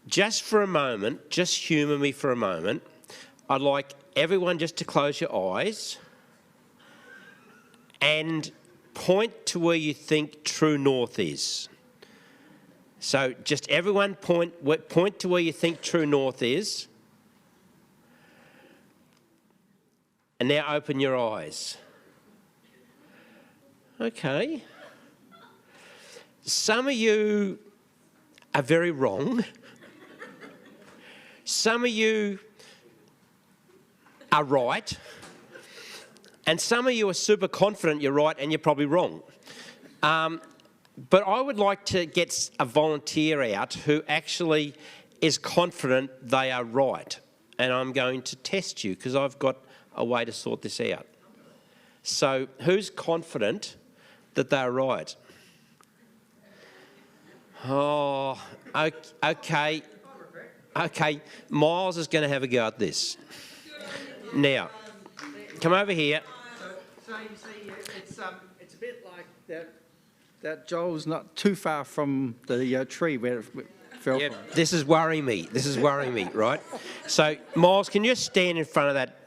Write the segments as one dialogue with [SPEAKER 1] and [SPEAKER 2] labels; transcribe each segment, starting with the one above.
[SPEAKER 1] just for a moment, just humour me for a moment. I'd like everyone just to close your eyes and point to where you think true north is. So just everyone point to where you think true north is. And now open your eyes. Okay. Some of you are very wrong. Some of you are right. And some of you are super confident you're right and you're probably wrong. But I would like to get a volunteer out who actually is confident they are right. And I'm going to test you because I've got a way to sort this out. So who's confident that they're right? Oh, okay. Okay, Miles is going to have a go at this. Now, come over here.
[SPEAKER 2] So you see, it's a bit like that Joel's not too far from the tree where it fell from.
[SPEAKER 1] This is worrying me. This is worrying me, right? So, Miles, can you just stand in front of that,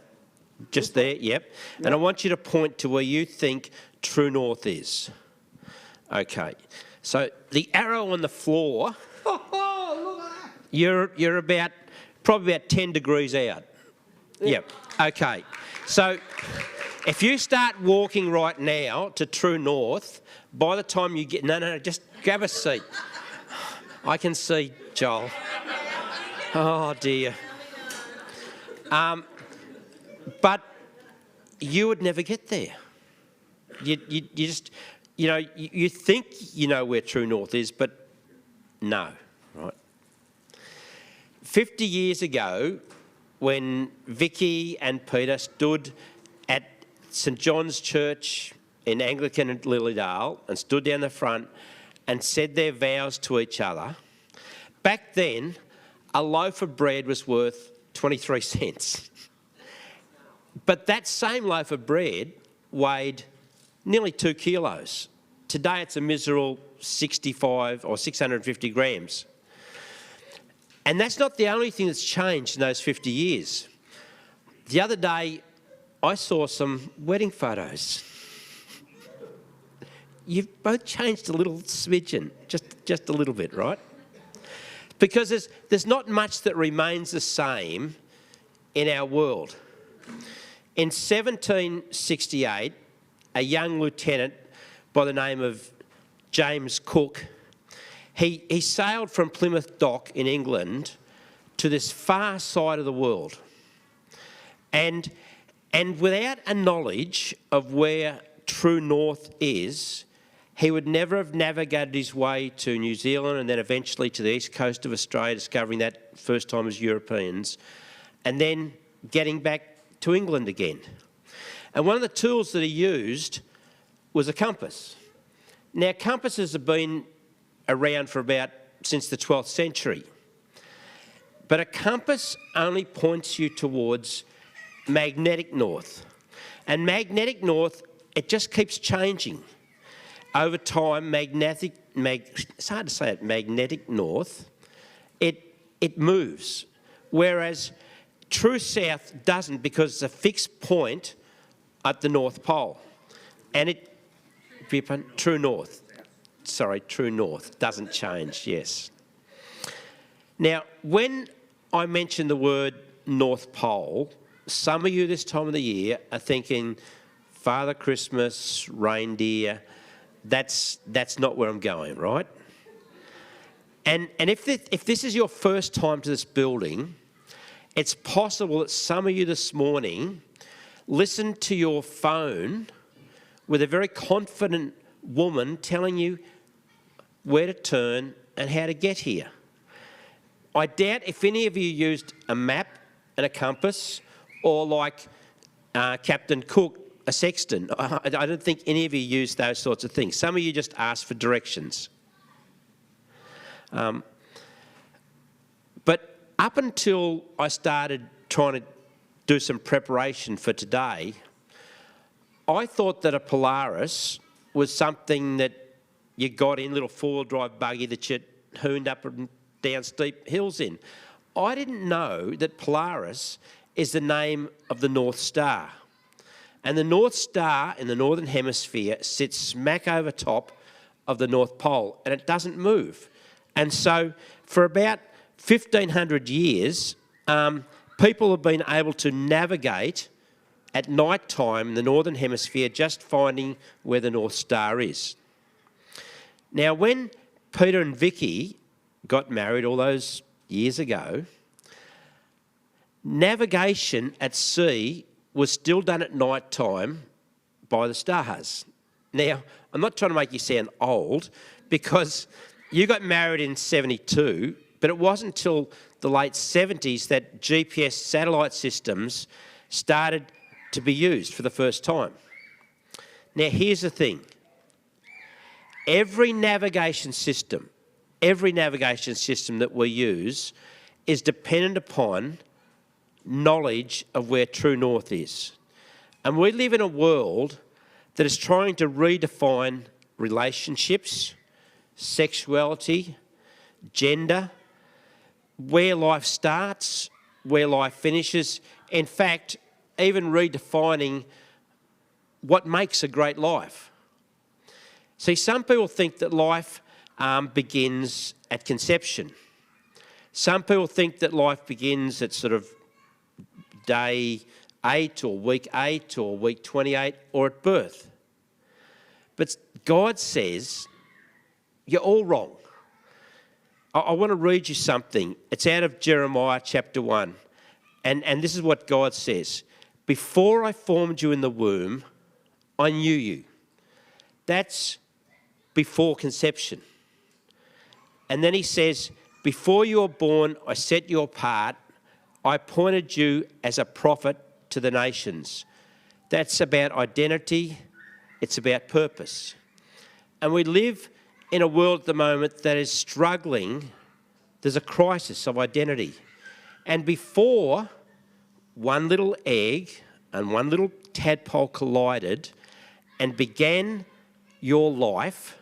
[SPEAKER 1] just there? Yep. And I want you to point to where you think true north is. Okay. So, the arrow on the floor,
[SPEAKER 2] Oh, look at that!
[SPEAKER 1] you're probably about 10 degrees out. Yep. Okay. So, if you start walking right now to true north, by the time you get... No, just grab a seat. I can see Joel. Oh, dear. But you would never get there. You just... you think you know where true north is, but no, right? 50 years ago, when Vicky and Peter stood at St John's Church in Anglican and Lilydale and stood down the front and said their vows to each other, back then, a loaf of bread was worth 23 cents. But that same loaf of bread weighed nearly 2 kilos. Today, it's a miserable 65 or 650 grams. And that's not the only thing that's changed in those 50 years. The other day, I saw some wedding photos. You've both changed a little smidgen, just a little bit, right? Because there's not much that remains the same in our world. In 1768, a young lieutenant by the name of James Cook, he sailed from Plymouth Dock in England to this far side of the world. And without a knowledge of where true north is, he would never have navigated his way to New Zealand and then eventually to the east coast of Australia, discovering that first time as Europeans, and then getting back to England again. And one of the tools that he used was a compass. Now, compasses have been around for about since the 12th century. But a compass only points you towards magnetic north. And magnetic north, it just keeps changing. Over time, it's hard to say it, magnetic north, it moves. Whereas true south doesn't, because it's a fixed point at the North Pole. And true north doesn't change, yes. Now, when I mention the word North Pole, some of you this time of the year are thinking Father Christmas, reindeer. That's not where I'm going, right? And if this is your first time to this building, it's possible that some of you this morning listened to your phone with a very confident woman telling you where to turn and how to get here. I doubt if any of you used a map and a compass, or like Captain Cook, a sextant. I don't think any of you used those sorts of things. Some of you just asked for directions. But up until I started trying to do some preparation for today, I thought that a Polaris was something that you got in, little four-wheel drive buggy that you hooned up and down steep hills in. I didn't know that Polaris is the name of the North Star. And the North Star in the Northern Hemisphere sits smack over top of the North Pole, and it doesn't move. And so for about 1,500 years, people have been able to navigate at night time in the Northern Hemisphere, just finding where the North Star is. Now, when Peter and Vicky got married all those years ago, navigation at sea was still done at night time by the stars. Now, I'm not trying to make you sound old, because you got married in 72, but it wasn't until the late 70s that GPS satellite systems started to be used for the first time. Now, here's the thing. Every navigation system that we use is dependent upon knowledge of where true north is. And we live in a world that is trying to redefine relationships, sexuality, gender, where life starts, where life finishes. In fact, even redefining what makes a great life. See, some people think that life begins at conception. Some people think that life begins at sort of day 8 or week 8 or week 28 or at birth. But God says you're all wrong. I want to read you something. It's out of Jeremiah chapter 1. And this is what God says. Before I formed you in the womb, I knew you. That's before conception. And then he says, before you were born, I set you apart. I appointed you as a prophet to the nations. That's about identity. It's about purpose. And we live in a world at the moment that is struggling. There's a crisis of identity. And before one little egg and one little tadpole collided and began your life,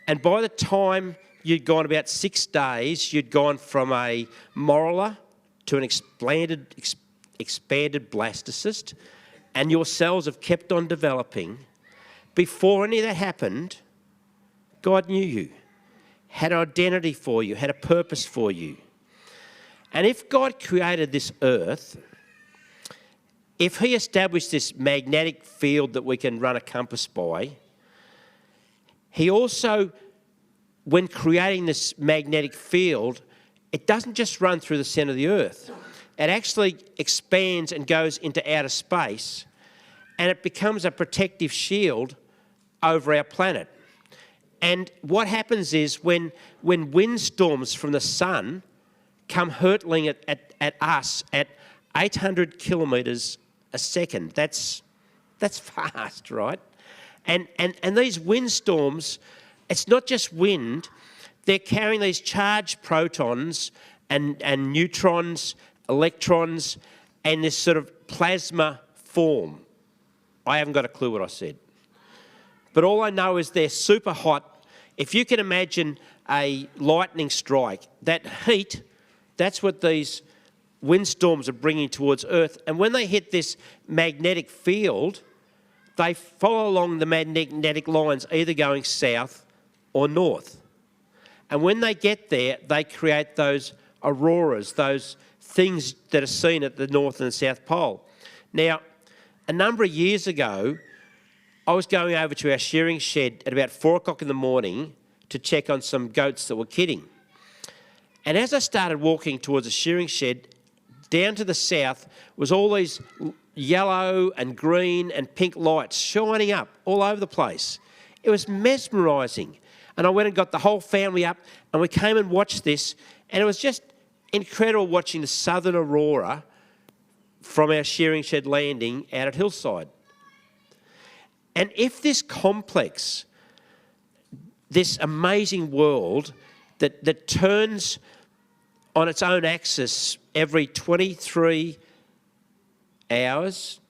[SPEAKER 1] and by the time you'd gone about 6 days, you'd gone from a morula to an expanded blastocyst, and your cells have kept on developing. Before any of that happened, God knew you, had an identity for you, had a purpose for you. And if God created this earth, if he established this magnetic field that we can run a compass by, he also, when creating this magnetic field, it doesn't just run through the centre of the earth. It actually expands and goes into outer space, and it becomes a protective shield over our planet. And what happens is when windstorms from the sun come hurtling at us at 800 kilometres a second, that's fast, right? And these windstorms, it's not just wind, they're carrying these charged protons and neutrons, electrons, and this sort of plasma form. I haven't got a clue what I said. But all I know is they're super hot. If you can imagine a lightning strike, that heat, that's what these windstorms are bringing towards Earth. And when they hit this magnetic field, they follow along the magnetic lines, either going south or north. And when they get there, they create those auroras, those things that are seen at the North and South Pole. Now, a number of years ago, I was going over to our shearing shed at about 4 o'clock in the morning to check on some goats that were kidding. And as I started walking towards the shearing shed, down to the south was all these yellow and green and pink lights shining up all over the place. It was mesmerising. And I went and got the whole family up and we came and watched this, and it was just incredible watching the southern aurora from our shearing shed landing out at Hillside. And if this complex, this amazing world that turns on its own axis every 23 hours,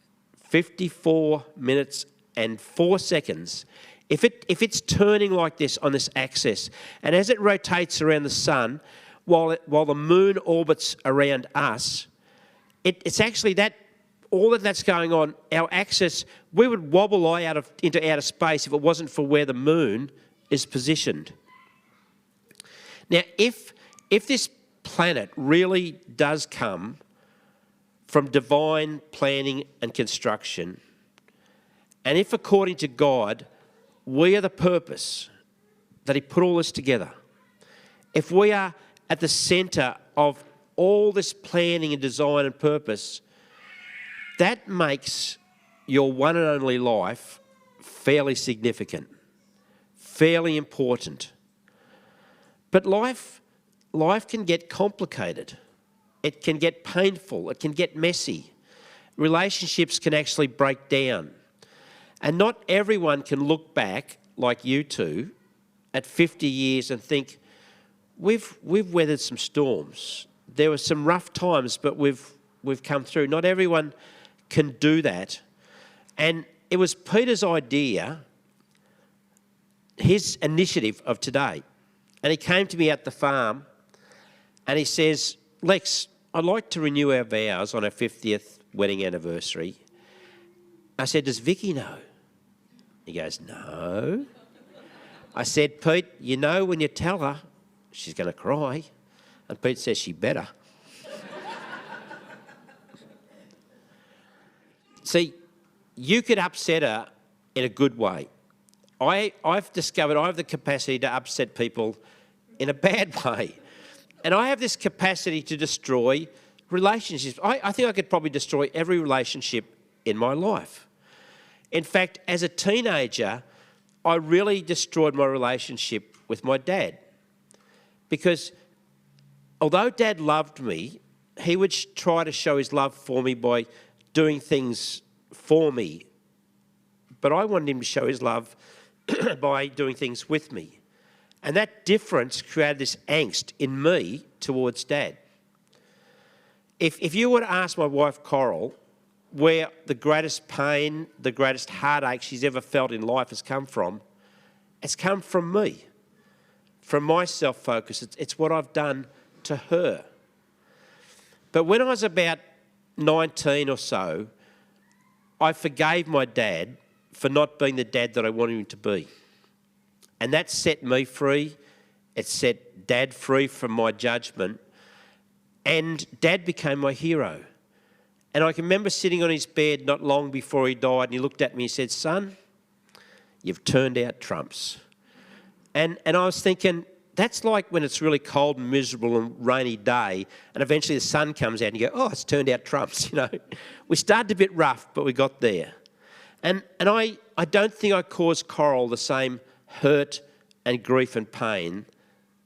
[SPEAKER 1] 54 minutes and 4 seconds, if it's turning like this on this axis, and as it rotates around the sun, while the moon orbits around us, it's actually that all of that's going on. Our axis, we would wobble into outer space if it wasn't for where the moon is positioned. Now, if this planet really does come from divine planning and construction, and if according to God, we are the purpose that He put all this together, if we are at the centre of all this planning and design and purpose, that makes your one and only life fairly significant, fairly important. But life can get complicated. It can get painful. It can get messy. Relationships can actually break down. And not everyone can look back like you two at 50 years and think, we've weathered some storms. There were some rough times, but we've come through. Not everyone can do that. And it was Peter's idea, his initiative of today. And he came to me at the farm and he says, Lex, I'd like to renew our vows on our 50th wedding anniversary. I said, does Vicky know? He goes, no. I said, Pete, you know when you tell her, she's going to cry. And Pete says, she better. See, you could upset her in a good way. I've discovered I have the capacity to upset people in a bad way. And I have this capacity to destroy relationships. I think I could probably destroy every relationship in my life. In fact, as a teenager, I really destroyed my relationship with my dad. Because although Dad loved me, he would try to show his love for me by doing things for me. But I wanted him to show his love by doing things with me. And that difference created this angst in me towards Dad. If you were to ask my wife, Coral, where the greatest pain, the greatest heartache she's ever felt in life has come from, it's come from me, from my self-focus. It's what I've done to her. But when I was about 19 or so, I forgave my dad for not being the dad that I wanted him to be. And that set me free. It set Dad free from my judgment. And Dad became my hero. And I can remember sitting on his bed not long before he died, and he looked at me and said, son, you've turned out trumps. And I was thinking, that's like when it's really cold and miserable and rainy day, and eventually the sun comes out and you go, oh, it's turned out trumps, you know. We started a bit rough, but we got there. And I don't think I caused Coral the same hurt and grief and pain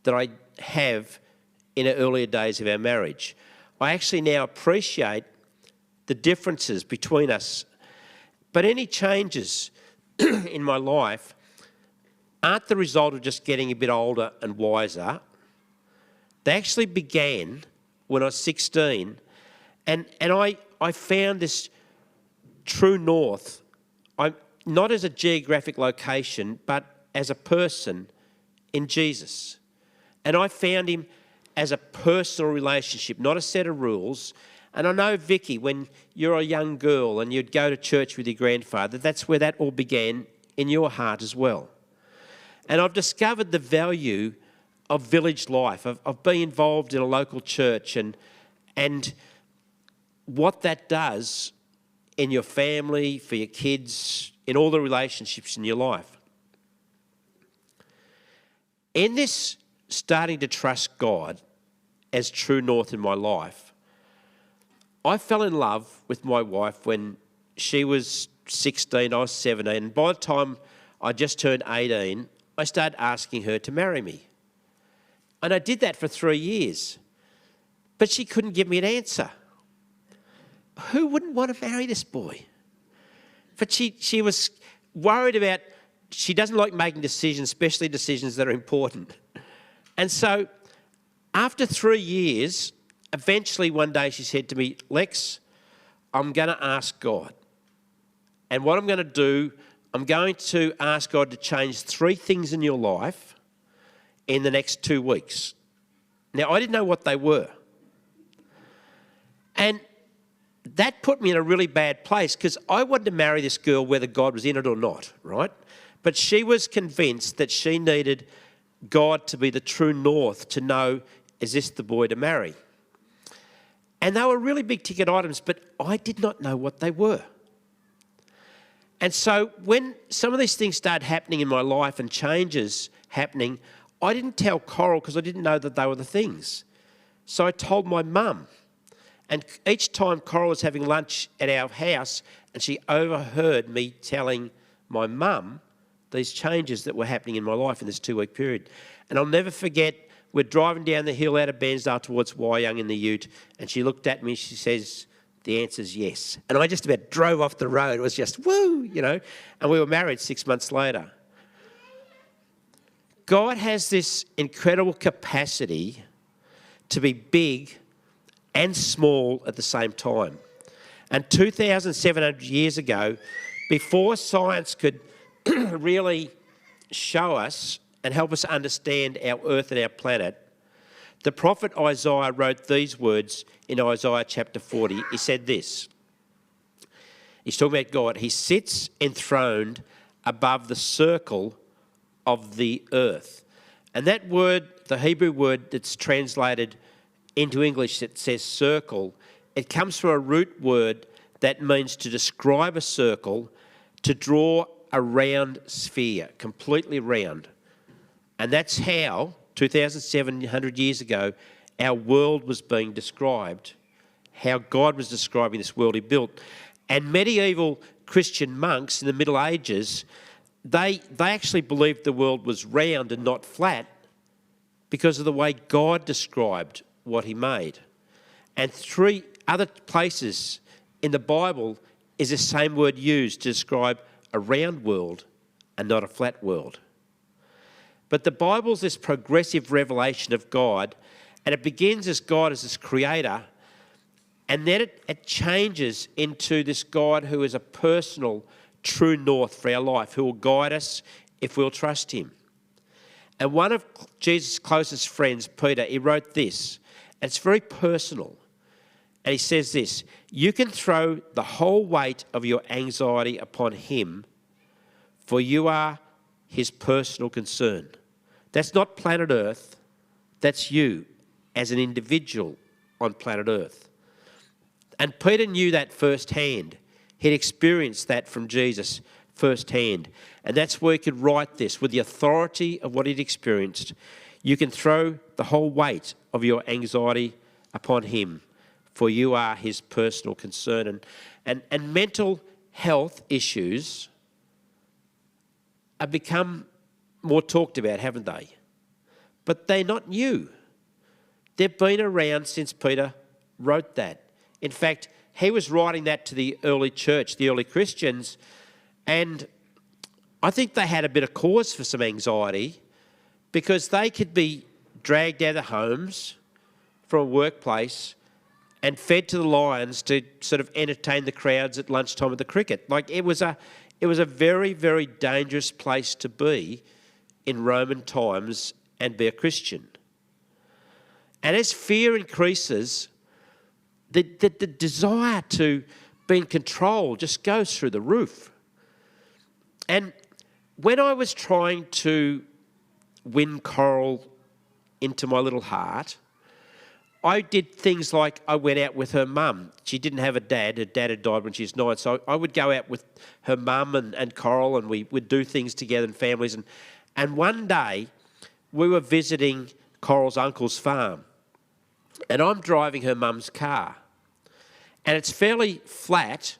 [SPEAKER 1] that I have in the earlier days of our marriage. I actually now appreciate the differences between us. But any changes in my life aren't the result of just getting a bit older and wiser. They actually began when I was 16, and I found this true north, not as a geographic location, but as a person in Jesus. And I found him as a personal relationship, not a set of rules. And I know, Vicky, when you're a young girl and you'd go to church with your grandfather, that's where that all began in your heart as well. And I've discovered the value of village life, of being involved in a local church and what that does in your family, for your kids, in all the relationships in your life. In this starting to trust God as true north in my life, I fell in love with my wife when she was 16, I was 17. And by the time I just turned 18, I started asking her to marry me. And I did that for 3 years. But she couldn't give me an answer. Who wouldn't want to marry this boy? But she was worried about, she doesn't like making decisions, especially decisions that are important. And so after 3 years, eventually one day she said to me, Lex, I'm going to ask God. And what I'm going to do, I'm going to ask God to change 3 things in your life in the next 2 weeks. Now, I didn't know what they were. And that put me in a really bad place because I wanted to marry this girl whether God was in it or not, right? But she was convinced that she needed God to be the true north to know, is this the boy to marry? And they were really big ticket items, but I did not know what they were. And so when some of these things started happening in my life and changes happening, I didn't tell Coral because I didn't know that they were the things. So I told my mum. And each time Coral was having lunch at our house and she overheard me telling my mum these changes that were happening in my life in this 2-week period. And I'll never forget, we're driving down the hill out of Bairnsdale towards Wyong in the ute, and she looked at me and she says, the answer's yes. And I just about drove off the road. It was just, woo, you know. And we were married 6 months later. God has this incredible capacity to be big and small at the same time. And 2,700 years ago, before science could really show us and help us understand our earth and our planet, the prophet Isaiah wrote these words in Isaiah chapter 40. He said this. He's talking about God. He sits enthroned above the circle of the earth. And that word, the Hebrew word that's translated into English that says circle, it comes from a root word that means to describe a circle, to draw a round sphere, completely round. And that's how, 2,700 years ago, our world was being described, how God was describing this world he built. And medieval Christian monks in the Middle Ages, they actually believed the world was round and not flat because of the way God described what he made. And 3 other places in the Bible is the same word used to describe a round world and not a flat world. But the Bible's this progressive revelation of God, and it begins as God as this creator, and then it changes into this God who is a personal, true north for our life, who will guide us if we'll trust him. And one of Jesus' closest friends, Peter, he wrote this, and it's very personal. And he says this, you can throw the whole weight of your anxiety upon him, for you are his personal concern. That's not planet Earth, that's you as an individual on planet Earth. And Peter knew that firsthand. He'd experienced that from Jesus firsthand. And that's where he could write this with the authority of what he'd experienced. You can throw the whole weight of your anxiety upon him, for you are his personal concern. And mental health issues have become more talked about, haven't they? But they're not new. They've been around since Peter wrote that. In fact, he was writing that to the early church, the early Christians, and I think they had a bit of cause for some anxiety because they could be dragged out of homes from a workplace and fed to the lions to sort of entertain the crowds at lunchtime at the cricket. Like it was a very, very dangerous place to be in Roman times and be a Christian. And as fear increases, the desire to be in control just goes through the roof. And when I was trying to win Coral into my little heart, I did things like I went out with her mum. She didn't have a dad. Her dad had died when she was 9. So I would go out with her mum and Coral, and we would do things together in families. And one day we were visiting Coral's uncle's farm, and I'm driving her mum's car. And it's fairly flat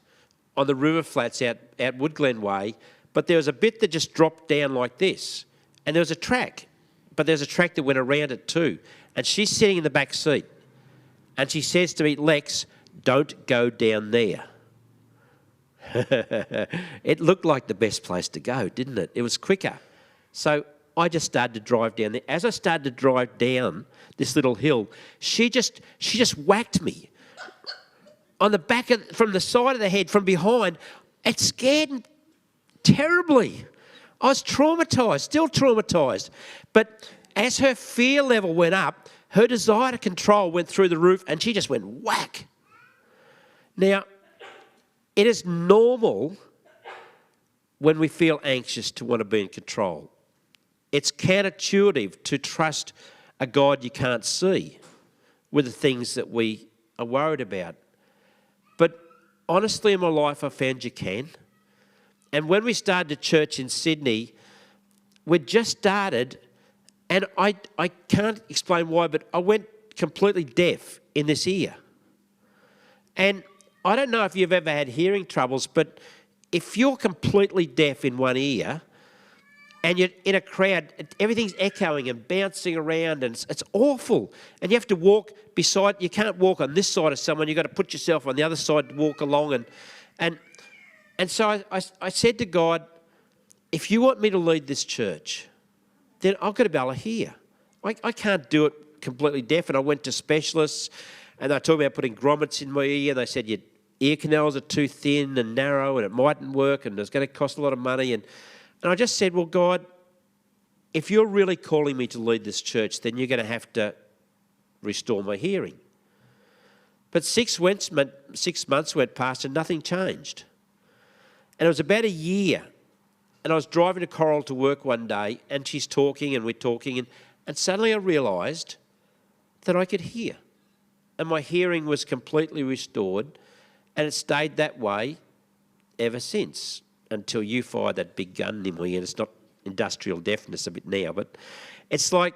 [SPEAKER 1] on the river flats out Woodglen Way, but there was a bit that just dropped down like this. And there was a track, but there was a track that went around it too. And she's sitting in the back seat. And she says to me, Lex, don't go down there. It looked like the best place to go, didn't it? It was quicker. So I just started to drive down there. As I started to drive down this little hill, she just whacked me on the back from the side of the head, from behind. It scared terribly. I was traumatised, still traumatised. But as her fear level went up, her desire to control went through the roof and she just went whack. Now, it is normal when we feel anxious to want to be in control. It's counterintuitive to trust a God you can't see with the things that we are worried about. But honestly, in my life, I found you can. And when we started a church in Sydney, we'd just started, and I can't explain why, but I went completely deaf in this ear. And I don't know if you've ever had hearing troubles, but if you're completely deaf in one ear and you're in a crowd, everything's echoing and bouncing around and it's awful. And you have to walk beside, you can't walk on this side of someone, you've got to put yourself on the other side to walk along. And so I said to God, if you want me to lead this church, then I've got to be able to hear. I can't do it completely deaf. And I went to specialists and they told me about putting grommets in my ear. They said your ear canals are too thin and narrow and it mightn't work and it's going to cost a lot of money. And I just said, well, God, if you're really calling me to lead this church, then you're going to have to restore my hearing. But 6 months went past and nothing changed. And it was about a year. And I was driving to Coral to work one day and she's talking and we're talking and suddenly I realised that I could hear. And my hearing was completely restored and it stayed that way ever since until you fired that big gun in me. And it's not industrial deafness a bit now, but it's like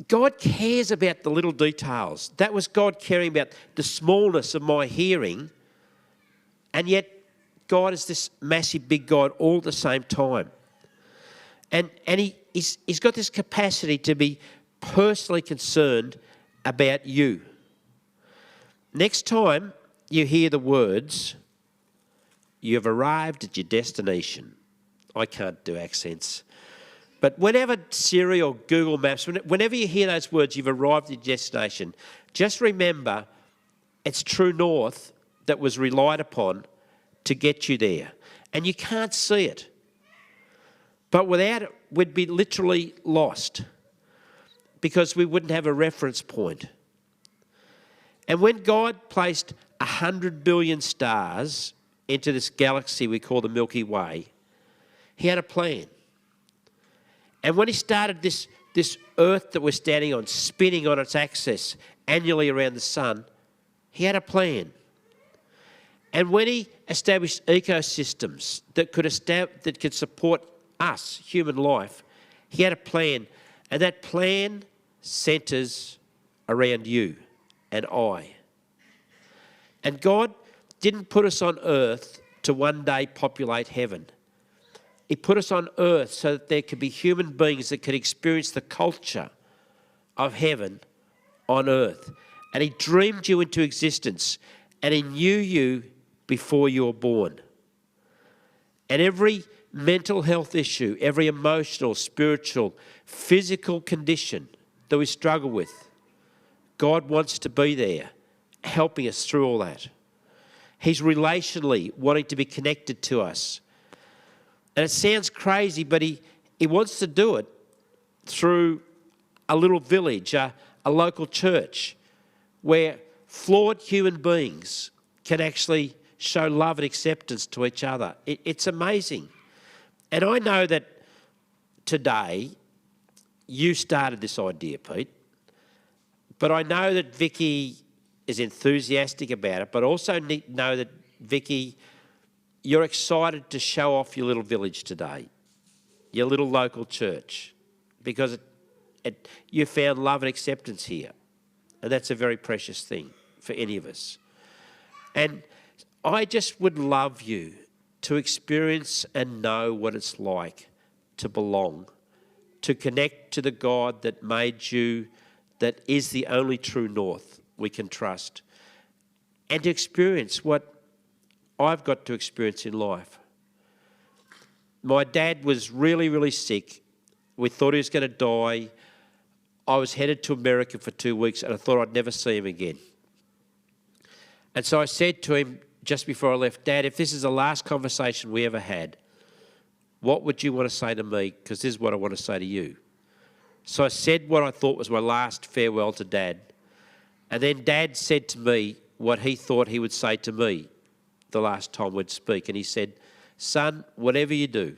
[SPEAKER 1] God cares about the little details. That was God caring about the smallness of my hearing, and yet God is this massive big God all at the same time. And he's got this capacity to be personally concerned about you. Next time you hear the words, you have arrived at your destination. I can't do accents. But whenever Siri or Google Maps, whenever you hear those words, you've arrived at your destination, just remember it's true north that was relied upon to get you there. And you can't see it. But without it, we'd be literally lost because we wouldn't have a reference point. And when God placed 100 billion stars into this galaxy we call the Milky Way, he had a plan. And when he started this Earth that we're standing on, spinning on its axis annually around the sun, he had a plan. And when he established ecosystems that could support us, human life, he had a plan. And that plan centres around you and I. And God didn't put us on earth to one day populate heaven. He put us on earth so that there could be human beings that could experience the culture of heaven on earth. And he dreamed you into existence and he knew you before you were born. And every mental health issue, every emotional, spiritual, physical condition that we struggle with, God wants to be there, helping us through all that. He's relationally wanting to be connected to us. And it sounds crazy, but he wants to do it through a little village, a local church, where flawed human beings can actually show love and acceptance to each other. It's amazing. And I know that today you started this idea, Pete, but I know that Vicky is enthusiastic about it, but also know that, Vicky, you're excited to show off your little village today, your little local church, because you found love and acceptance here. And that's a very precious thing for any of us. And I just would love you to experience and know what it's like to belong, to connect to the God that made you, that is the only true north we can trust, and to experience what I've got to experience in life. My dad was really, really sick. We thought he was going to die. I was headed to America for 2 weeks and I thought I'd never see him again. And so I said to him, just before I left, Dad, if this is the last conversation we ever had, what would you want to say to me? Because this is what I want to say to you. So I said what I thought was my last farewell to Dad. And then Dad said to me what he thought he would say to me the last time we'd speak. And he said, son, whatever you do,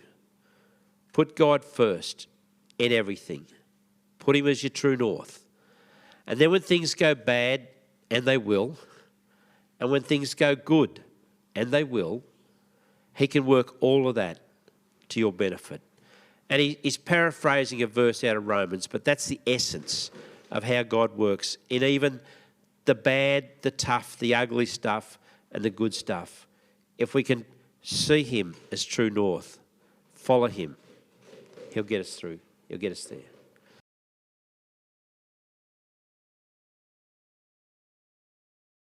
[SPEAKER 1] put God first in everything. Put him as your true north. And then when things go bad, and they will, and when things go good, and they will, he can work all of that to your benefit. And he's paraphrasing a verse out of Romans, but that's the essence of how God works in even the bad, the tough, the ugly stuff, and the good stuff. If we can see him as true north, follow him, he'll get us through. He'll get us there.